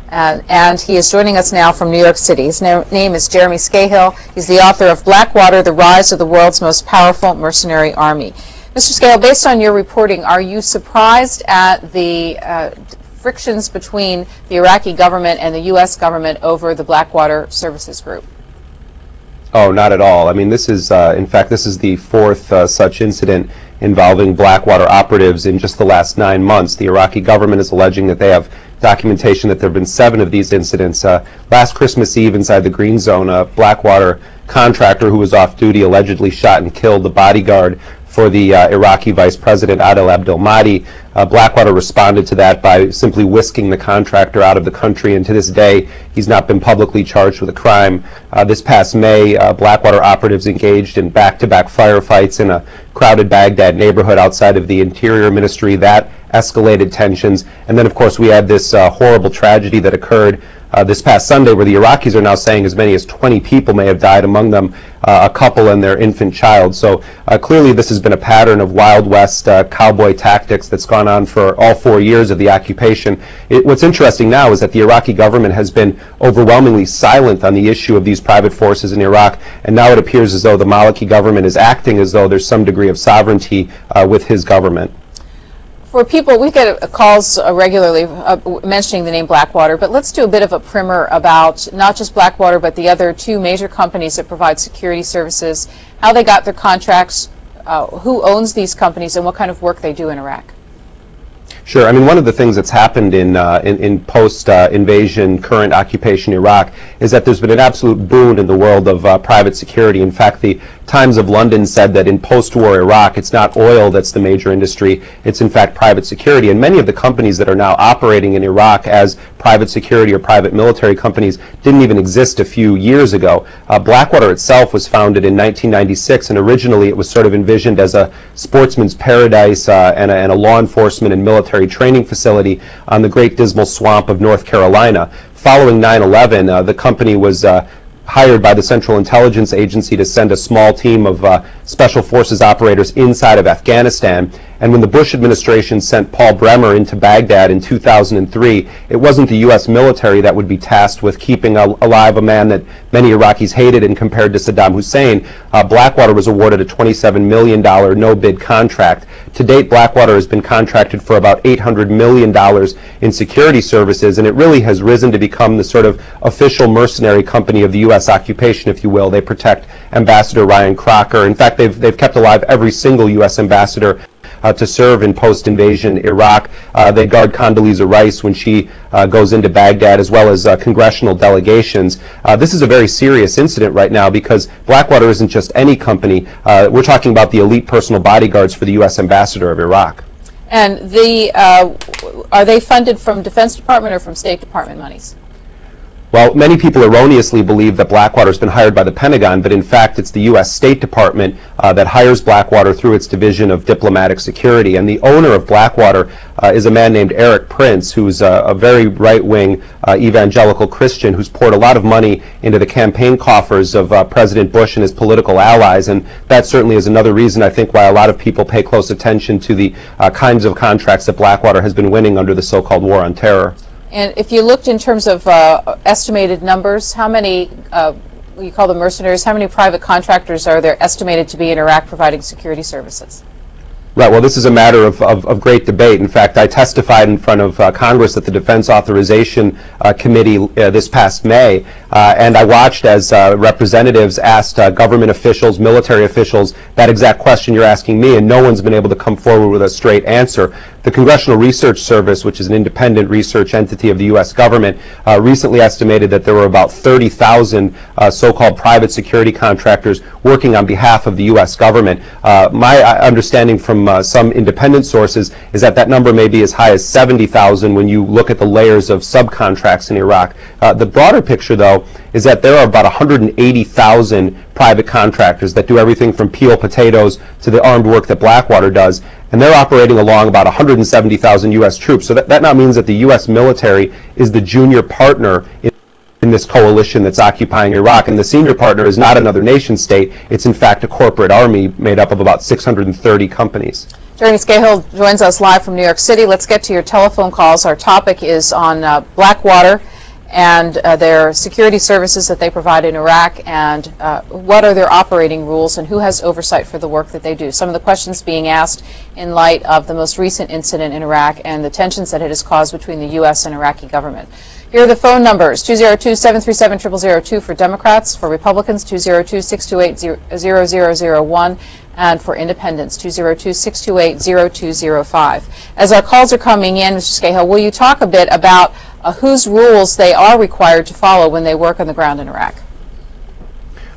and he is joining us now from New York City. His name is Jeremy Scahill. He's the author of Blackwater, The Rise of the World's Most Powerful Mercenary Army. Mr. Scahill, based on your reporting, are you surprised at the frictions between the Iraqi government and the U.S. government over the Blackwater Services Group? Oh, not at all. I mean, this is, in fact, this is the fourth such incident involving Blackwater operatives in just the last 9 months. The Iraqi government is alleging that they have documentation that there have been 7 of these incidents. Last Christmas Eve, inside the Green Zone, a Blackwater contractor who was off duty allegedly shot and killed the bodyguard for the Iraqi Vice President Adel Abdel Mahdi. Blackwater responded to that by simply whisking the contractor out of the country, and to this day he's not been publicly charged with a crime. This past May, Blackwater operatives engaged in back-to-back firefights in a crowded Baghdad neighborhood outside of the Interior Ministry. That escalated tensions, and then of course we had this horrible tragedy that occurred this past Sunday, where the Iraqis are now saying as many as 20 people may have died, among them a couple and their infant child. So clearly this has been a pattern of Wild West cowboy tactics that's gone on for all 4 years of the occupation. What's interesting now is that the Iraqi government has been overwhelmingly silent on the issue of these private forces in Iraq, and now it appears as though the Maliki government is acting as though there's some degree of sovereignty with his government. For people, we get calls regularly mentioning the name Blackwater, but let's do a bit of a primer about not just Blackwater, but the other 2 major companies that provide security services, how they got their contracts, who owns these companies, and what kind of work they do in Iraq. Sure. I mean, one of the things that's happened in post-invasion, current occupation Iraq is that there's been an absolute boom in the world of private security. In fact, the Times of London said that in post-war Iraq, it's not oil that's the major industry, it's in fact private security. And many of the companies that are now operating in Iraq as private security or private military companies didn't even exist a few years ago. Blackwater itself was founded in 1996, and originally it was sort of envisioned as a sportsman's paradise and a law enforcement and military training facility on the Great Dismal Swamp of North Carolina. Following 9/11, the company was hired by the Central Intelligence Agency to send a small team of special forces operators inside of Afghanistan. And when the Bush administration sent Paul Bremer into Baghdad in 2003, it wasn't the U.S. military that would be tasked with keeping alive a man that many Iraqis hated and compared to Saddam Hussein. Blackwater was awarded a $27 million no-bid contract. To date, Blackwater has been contracted for about $800 million in security services, and it really has risen to become the sort of official mercenary company of the U.S. occupation, if you will. They protect Ambassador Ryan Crocker. In fact, they've kept alive every single U.S. ambassador to serve in post-invasion Iraq. They guard Condoleezza Rice when she goes into Baghdad, as well as congressional delegations. This is a very serious incident right now because Blackwater isn't just any company. We're talking about the elite personal bodyguards for the U.S. ambassador of Iraq. And are they funded from Defense Department or from State Department monies? Well, many people erroneously believe that Blackwater has been hired by the Pentagon, but in fact it's the U.S. State Department that hires Blackwater through its Division of Diplomatic Security. And the owner of Blackwater is a man named Eric Prince, who's a very right-wing evangelical Christian who's poured a lot of money into the campaign coffers of President Bush and his political allies. And that certainly is another reason, I think, why a lot of people pay close attention to the kinds of contracts that Blackwater has been winning under the so-called War on Terror. And if you looked in terms of estimated numbers, how many, you call them mercenaries, how many private contractors are there estimated to be in Iraq providing security services? Right. Well, this is a matter of great debate. In fact, I testified in front of Congress at the Defense Authorization Committee this past May, and I watched as representatives asked government officials, military officials, that exact question you're asking me, and no one's been able to come forward with a straight answer. The Congressional Research Service, which is an independent research entity of the U.S. government, recently estimated that there were about 30,000 so-called private security contractors working on behalf of the U.S. government. My understanding from some independent sources is that that number may be as high as 70,000 when you look at the layers of subcontracts in Iraq. The broader picture, though, is that there are about 180,000 private contractors that do everything from peel potatoes to the armed work that Blackwater does, and they're operating along about 170,000 U.S. troops. So that now means that the U.S. military is the junior partner in this coalition that's occupying Iraq, and the senior partner is not another nation state. It's in fact a corporate army made up of about 630 companies. Jeremy Scahill joins us live from New York City. Let's get to your telephone calls. Our topic is on Blackwater and their security services that they provide in Iraq, and what are their operating rules, and who has oversight for the work that they do. Some of the questions being asked in light of the most recent incident in Iraq and the tensions that it has caused between the U.S. and Iraqi government. Here are the phone numbers: 202-737-0002 for Democrats, for Republicans 202-628-0001, and for Independents 202-628-0205. As our calls are coming in, Mr. Scahill, will you talk a bit about whose rules they are required to follow when they work on the ground in Iraq?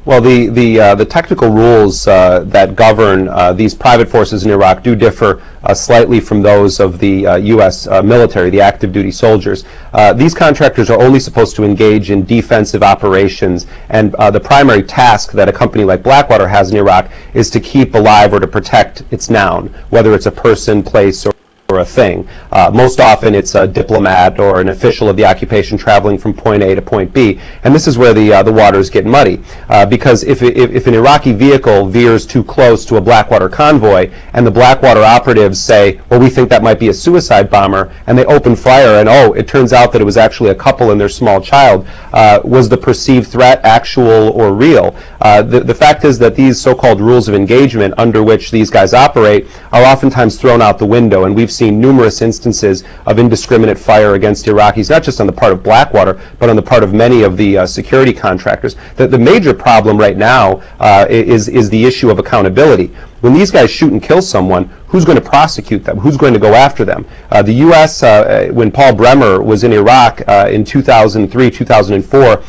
Well, the technical rules that govern these private forces in Iraq do differ slightly from those of the U.S. military, the active duty soldiers. These contractors are only supposed to engage in defensive operations, and the primary task that a company like Blackwater has in Iraq is to keep alive or to protect its noun, whether it's a person, place, or a thing. Most often it's a diplomat or an official of the occupation traveling from point A to point B, and this is where the waters get muddy, because if an Iraqi vehicle veers too close to a Blackwater convoy and the Blackwater operatives say, well, we think that might be a suicide bomber, and they open fire, and oh, it turns out that it was actually a couple and their small child, was the perceived threat actual or real? The fact is that these so-called rules of engagement under which these guys operate are oftentimes thrown out the window, and we've seen numerous instances of indiscriminate fire against Iraqis, not just on the part of Blackwater, but on the part of many of the security contractors. The major problem right now is the issue of accountability. When these guys shoot and kill someone, who's going to prosecute them? Who's going to go after them? The U.S., when Paul Bremer was in Iraq in 2003, 2004,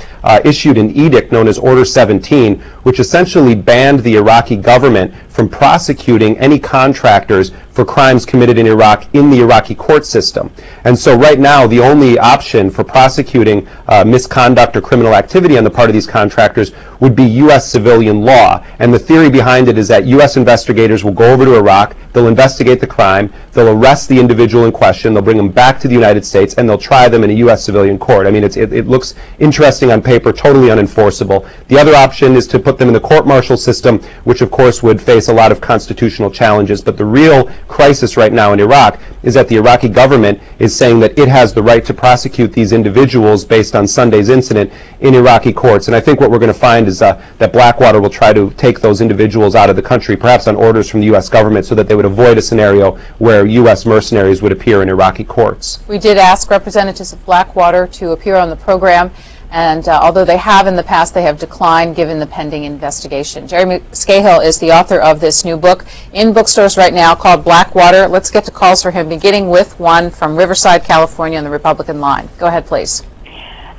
issued an edict known as Order 17, which essentially banned the Iraqi government from prosecuting any contractors for crimes committed in Iraq in the Iraqi court system. And so right now, the only option for prosecuting misconduct or criminal activity on the part of these contractors would be U.S. civilian law. And the theory behind it is that U.S. investigators will go over to Iraq, they'll investigate the crime, they'll arrest the individual in question, they'll bring them back to the United States, and they'll try them in a U.S. civilian court. I mean, it looks interesting on paper, totally unenforceable. The other option is to put them in the court-martial system, which of course would face a lot of constitutional challenges. But the real crisis right now in Iraq is that the Iraqi government is saying that it has the right to prosecute these individuals based on Sunday's incident in Iraqi courts. And I think what we're going to find is that Blackwater will try to take those individuals out of the country, perhaps on orders from the U.S. government, so that they would avoid a scenario where U.S. mercenaries would appear in Iraqi courts. We did ask representatives of Blackwater to appear on the program, and although they have in the past, they have declined given the pending investigation. Jeremy Scahill is the author of this new book in bookstores right now called Blackwater. Let's get to calls for him, beginning with one from Riverside, California on the Republican line. Go ahead, please.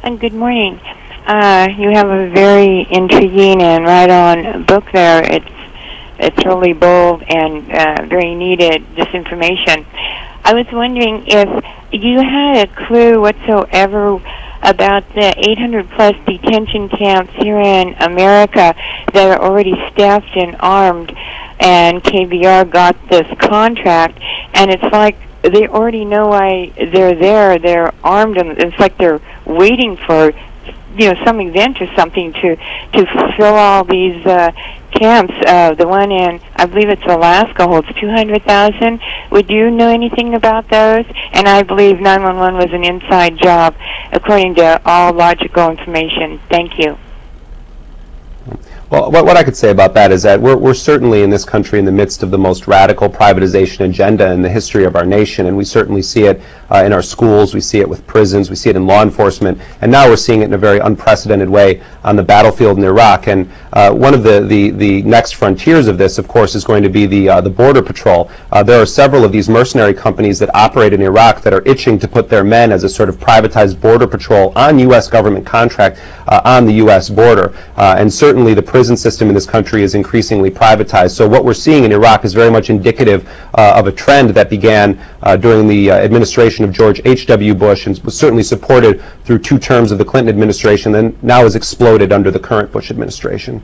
Good morning. You have a very intriguing and right-on book there. It's really bold and very needed disinformation. I was wondering if you had a clue whatsoever about the 800-plus detention camps here in America that are already staffed and armed, and KBR got this contract, and it's like they already know why they're there. They're armed, and it's like they're waiting for, some event or something to fill all these camps. The one in, I believe it's Alaska, holds 200,000. Would you know anything about those? And I believe 911 was an inside job, according to all logical information. Thank you. Well, what I could say about that is that we're certainly in this country in the midst of the most radical privatization agenda in the history of our nation, and we certainly see it in our schools, we see it with prisons, we see it in law enforcement, and now we're seeing it in a very unprecedented way on the battlefield in Iraq. And one of the next frontiers of this, of course, is going to be the Border Patrol. There are several of these mercenary companies that operate in Iraq that are itching to put their men as a sort of privatized Border Patrol on U.S. government contract on the U.S. border. And certainly the prison system in this country is increasingly privatized. So what we're seeing in Iraq is very much indicative of a trend that began during the administration of George H.W. Bush and was certainly supported through 2 terms of the Clinton administration, and now has exploded under the current Bush administration.